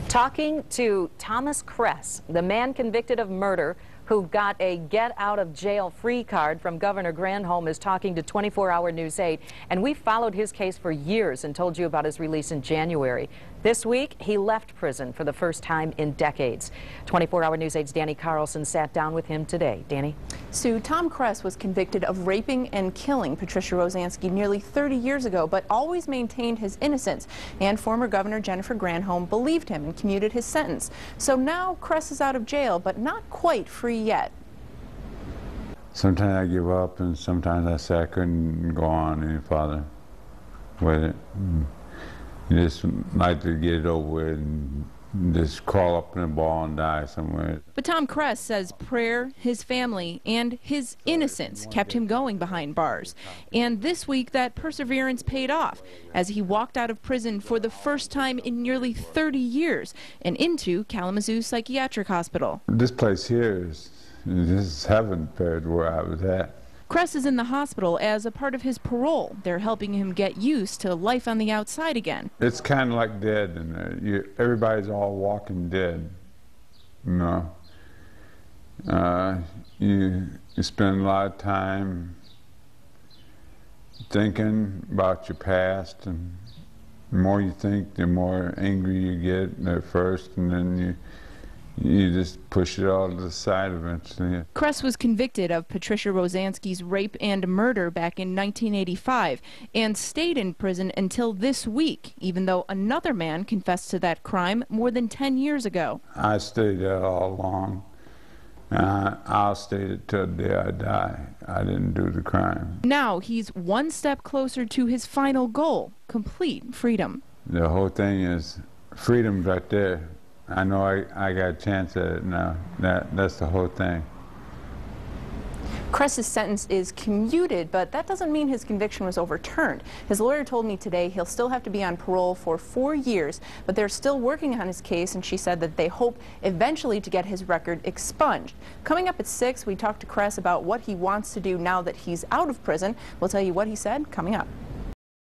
Talking to Thomas Cress, the man convicted of murder who got a get-out-of-jail-free card from Governor Granholm, is talking to 24-Hour News 8. And we followed his case for years and told you about his release in January. This week, he left prison for the first time in decades. 24-Hour News 8's Danny Carlson sat down with him today. Danny? Sue, Tom Cress was convicted of raping and killing Patricia Rosansky nearly 30 years ago, but always maintained his innocence. And former Governor Jennifer Granholm believed him and commuted his sentence. So now Cress is out of jail, but not quite free yet. Sometimes I give up, and sometimes I say I couldn't go on any farther with it. You just like to get it over with and just crawl up in a ball and die somewhere. But Tom Cress says prayer, his family, and his innocence kept him going behind bars. And this week, that perseverance paid off as he walked out of prison for the first time in nearly 30 years and into Kalamazoo Psychiatric Hospital. This place here is heaven compared to where I was at. Cress is in the hospital as a part of his parole. They're helping him get used to life on the outside again. It's kind of like dead in there. Everybody's all walking dead, you know. You spend a lot of time thinking about your past, and the more you think, the more angry you get at first, and then you just push it all to the side eventually. Cress was convicted of Patricia Rosansky's rape and murder back in 1985 and stayed in prison until this week, even though another man confessed to that crime more than 10 years ago. I stayed there all along. I'll stay it till the day I die. I didn't do the crime. Now he's one step closer to his final goal, complete freedom. The whole thing is freedom's right there. I know I got a chance at it now. That's the whole thing. Cress's sentence is commuted, but that doesn't mean his conviction was overturned. His lawyer told me today he'll still have to be on parole for 4 years, but they're still working on his case, and she said that they hope eventually to get his record expunged. Coming up at 6, we talked to Cress about what he wants to do now that he's out of prison. We'll tell you what he said coming up.